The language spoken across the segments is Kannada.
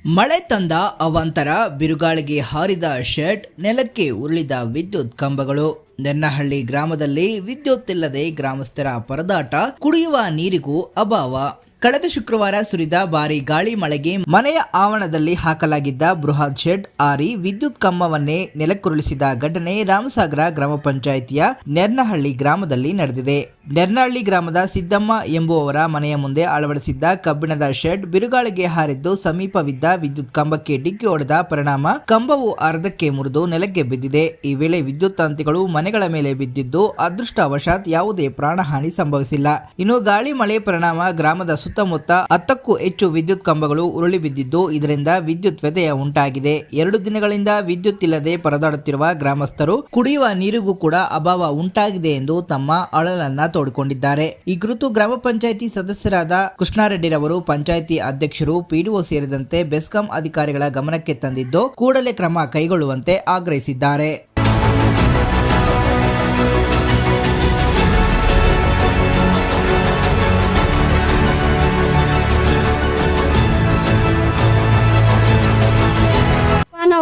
ಮಳೆ ತಂದ ಅವಾಂತರ, ಬಿರುಗಾಳಿಗೆ ಹಾರಿದ ಶೆಡ್, ನೆಲಕ್ಕೆ ಉರುಳಿದ ವಿದ್ಯುತ್ ಕಂಬಗಳು. ನೆನ್ನಹಳ್ಳಿ ಗ್ರಾಮದಲ್ಲಿ ವಿದ್ಯುತ್ ಇಲ್ಲದೆ ಗ್ರಾಮಸ್ಥರ ಪರದಾಟ, ಕುಡಿಯುವ ನೀರಿಗೂ ಅಭಾವ. ಕಳೆದ ಶುಕ್ರವಾರ ಸುರಿದ ಭಾರಿ ಗಾಳಿ ಮಳೆಗೆ ಮನೆಯ ಆವರಣದಲ್ಲಿ ಹಾಕಲಾಗಿದ್ದ ಬೃಹತ್ ಶೆಡ್ ಹಾರಿ ವಿದ್ಯುತ್ ಕಂಬವನ್ನೇ ನೆಲಕ್ಕುರುಳಿಸಿದ ಘಟನೆ ರಾಮಸಾಗರ ಗ್ರಾಮ ಪಂಚಾಯಿತಿಯ ನೆರ್ನಹಳ್ಳಿ ಗ್ರಾಮದಲ್ಲಿ ನಡೆದಿದೆ. ನೆರ್ನಹಳ್ಳಿ ಗ್ರಾಮದ ಸಿದ್ದಮ್ಮ ಎಂಬುವವರ ಮನೆಯ ಮುಂದೆ ಅಳವಡಿಸಿದ್ದ ಕಬ್ಬಿಣದ ಶೆಡ್ ಬಿರುಗಾಳಿಗೆ ಹಾರಿದ್ದು ಸಮೀಪವಿದ್ದ ವಿದ್ಯುತ್ ಕಂಬಕ್ಕೆ ಡಿಕ್ಕಿ ಹೊಡೆದ ಪರಿಣಾಮ ಕಂಬವು ಅರ್ಧಕ್ಕೆ ಮುರಿದು ನೆಲಕ್ಕೆ ಬಿದ್ದಿದೆ. ಈ ವೇಳೆ ವಿದ್ಯುತ್ ತಂತಿಗಳು ಮನೆಗಳ ಮೇಲೆ ಬಿದ್ದಿದ್ದು ಅದೃಷ್ಟವಶಾತ್ ಯಾವುದೇ ಪ್ರಾಣಹಾನಿ ಸಂಭವಿಸಿಲ್ಲ. ಇನ್ನು ಗಾಳಿ ಮಳೆ ಪರಿಣಾಮ ಗ್ರಾಮದ ಸುತ್ತಮುತ್ತ 10ಕ್ಕೂ ಹೆಚ್ಚು ವಿದ್ಯುತ್ ಕಂಬಗಳು ಉರುಳಿ ಬಿದ್ದಿದ್ದು ಇದರಿಂದ ವಿದ್ಯುತ್ ವ್ಯತ್ಯಯ ಉಂಟಾಗಿದೆ. 2 ದಿನಗಳಿಂದ ವಿದ್ಯುತ್ ಇಲ್ಲದೆ ಪರದಾಡುತ್ತಿರುವ ಗ್ರಾಮಸ್ಥರು ಕುಡಿಯುವ ನೀರಿಗೂ ಕೂಡ ಅಭಾವ ಉಂಟಾಗಿದೆ ಎಂದು ತಮ್ಮ ಅಳಲನ್ನ ತೋಡಿಕೊಂಡಿದ್ದಾರೆ. ಈ ಕುರಿತು ಗ್ರಾಮ ಪಂಚಾಯಿತಿ ಸದಸ್ಯರಾದ ಕೃಷ್ಣಾರೆಡ್ಡಿರವರು ಪಂಚಾಯಿತಿ ಅಧ್ಯಕ್ಷರು, ಪಿಡಿಒ ಸೇರಿದಂತೆ ಬೆಸ್ಕಾಂ ಅಧಿಕಾರಿಗಳ ಗಮನಕ್ಕೆ ತಂದಿದ್ದು ಕೂಡಲೇ ಕ್ರಮ ಕೈಗೊಳ್ಳುವಂತೆ ಆಗ್ರಹಿಸಿದ್ದಾರೆ.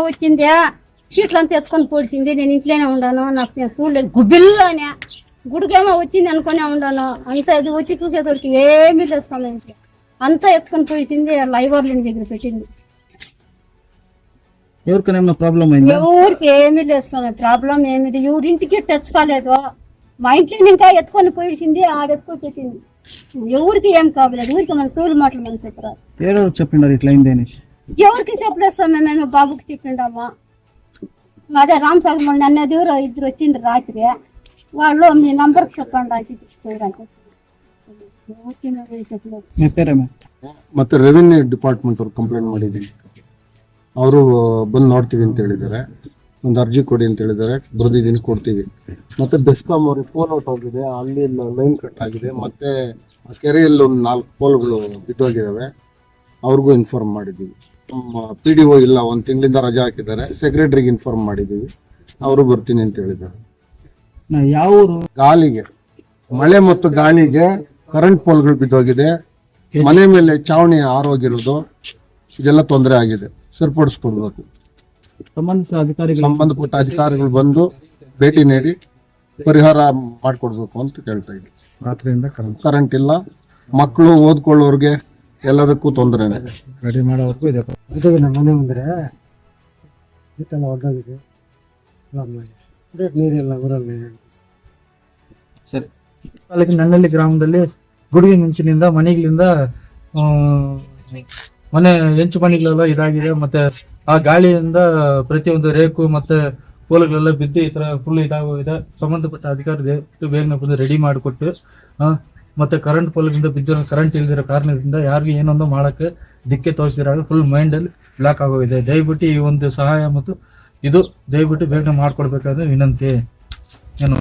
వచ్చిందే షీట్లంతా ఎత్తుకొని పోల్చింది. నేను ఇంట్లోనే ఉన్నాను. నాకు చూడలేదు, గుబిల్లోనే గుడికేమో వచ్చింది అనుకునే ఉన్నాను. అంతా అది వచ్చి చూసేటోడికి ఏమీ లేదు సమయంలో అంతా ఎత్తుకొని పోయింది. లైవర్ల దగ్గర పెట్టింది. ఎవరికైనా ప్రాబ్లం అయింది? ఎవరికి ఏమీ లేదు సమయం, ప్రాబ్లం ఏమీ ఎవరింటికి తెచ్చుకోలేదు. మా ఇంట్లో ఇంకా ఎత్తుకొని పోయింది. ఆడెత్తుకొని పెట్టింది. ఎవరికి ఏం కావలేదు. ఊరికి మన తోలు మాటలు మనం చెప్పరా. ఎవరు చెప్పిండారు ఇట్లా అయింది అని? ఎవరికి చెప్పలేదు సమయం, మేము బాబుకి చెప్పిండామా. అదే రామసాగర్ మళ్ళీ నన్ను ఎవరో 2 వచ్చిండ్రు రాత్రి. వాళ్ళు మీ నంబర్కి చెప్పండి రాసి తీసుకోవడానికి. ಮತ್ತೆ ರೆವಿನ್ಯೂ ಡಿಪಾರ್ಟ್ಮೆಂಟ್ ಅವ್ರು ಕಂಪ್ಲೇಂಟ್ ಮಾಡಿದ್ದೀನಿ. ಅವರು ಬಂದು ನೋಡ್ತೀವಿ ಅಂತ ಹೇಳಿದ್ದಾರೆ. ಒಂದು ಅರ್ಜಿ ಕೊಡಿ ಅಂತ ಹೇಳಿದ್ದಾರೆ. ಬರೆದಿದ್ದೀನಿ, ಕೊಡ್ತೀವಿ. ಮತ್ತೆ ಬೆಸ್ಕಾಂ ಅವ್ರಿಗೆ ಪೋಲ್ ಔಟ್ ಆಗಿದೆ, ಅಲ್ಲಿ ಲೈನ್ ಕಟ್ ಆಗಿದೆ. ಮತ್ತೆ ಕೆರೆಯಲ್ಲಿ ಒಂದು 4 ಪೋಲ್ಗಳು ಬಿದ್ದೋಗಿದ್ದಾವೆ. ಅವ್ರಿಗೂ ಇನ್ಫಾರ್ಮ್ ಮಾಡಿದ್ದೀವಿ. PDO ಇಲ್ಲ, 1 ತಿಂಗಳಿಂದ ರಜಾ ಹಾಕಿದ್ದಾರೆ. ಸೆಕ್ರೆಟರಿಗೆ ಇನ್ಫಾರ್ಮ್ ಮಾಡಿದ್ದೀವಿ. ಅವರು ಬರ್ತೀನಿ ಅಂತ ಹೇಳಿದ್ದಾರೆ. ಯಾವ ಗಾಳಿಗೆ, ಮಳೆ ಮತ್ತು ಗಾಳಿಗೆ ಕರೆಂಟ್ ಪೋಲ್ಗಳು ಬಿದ್ದೋಗಿದೆ. ಮನೆ ಮೇಲೆ ಚಾವಣಿ ಆರೋಗಿರೋದು, ಇದೆಲ್ಲ ತೊಂದರೆ ಆಗಿದೆ. ಸರಿಪಡಿಸ್ಕೊಡ್ಬೇಕು. ಸಂಬಂಧಪಟ್ಟ ಅಧಿಕಾರಿಗಳು ಬಂದು ಭೇಟಿ ನೀಡಿ ಪರಿಹಾರ ಮಾಡಿಕೊಡ್ಬೇಕು ಅಂತ ಕೇಳ್ತಾ ಇದ್ದೀವಿ. ರಾತ್ರಿಯಿಂದ ಕರೆಂಟ್ ಇಲ್ಲ, ಮಕ್ಕಳು ಓದ್ಕೊಳ್ಳೋರ್ಗೆ ಎಲ್ಲದಕ್ಕೂ ತೊಂದರೆನೆ. ರೆಡಿ ಮಾಡೋವರೆಗೂ ಇದೆ. ನಮ್ಮ ಮನೆ ಮುಂದೆ ಇದೆಲ್ಲ ಹೊರದಾಗಿದೆ. ನೀರಿಲ್ಲ ಊರಲ್ಲಿ. ಸರಿ, ನನ್ನಲ್ಲಿ ಗ್ರಾಮದಲ್ಲಿ ಗುಡುಗಿ ಮಿಂಚಿನಿಂದ ಮನೆಗಳಿಂದ ಮನೆ ಹೆಂಚು ಮನೆಗಳೆಲ್ಲ ಇದಾಗಿದೆ. ಮತ್ತೆ ಆ ಗಾಳಿಯಿಂದ ಪ್ರತಿಯೊಂದು ರೇಕು ಮತ್ತೆ ಪೋಲ್ಗಳೆಲ್ಲ ಬಿದ್ದು ಈ ತರ ಫುಲ್ ಇದಾಗಿದೆ. ಸಂಬಂಧಪಟ್ಟ ಅಧಿಕಾರಿ ಬೇಗನೆ ಬಂದು ರೆಡಿ ಮಾಡಿಕೊಟ್ಟು ಮತ್ತೆ ಕರೆಂಟ್ ಪೋಲ್ಗಿಂದ ಬಿದ್ದು ಕರೆಂಟ್ ಇಲ್ದಿರೋ ಕಾರಣದಿಂದ ಯಾರಿಗೂ ಏನೊಂದು ಮಾಡಕ್ಕೆ ದಿಕ್ಕೆ ತೋರಿಸಿದಾಗ ಫುಲ್ ಮೈಂಡ್ ಅಲ್ಲಿ ಬ್ಲಾಕ್ ಆಗೋಗಿದೆ. ದಯವಿಟ್ಟು ಈ ಒಂದು ಸಹಾಯ ಮತ್ತು ಇದು ದಯವಿಟ್ಟು ಬೇಗನೆ ಮಾಡ್ಕೊಡ್ಬೇಕಾದ್ರೆ ವಿನಂತಿ. ಏನು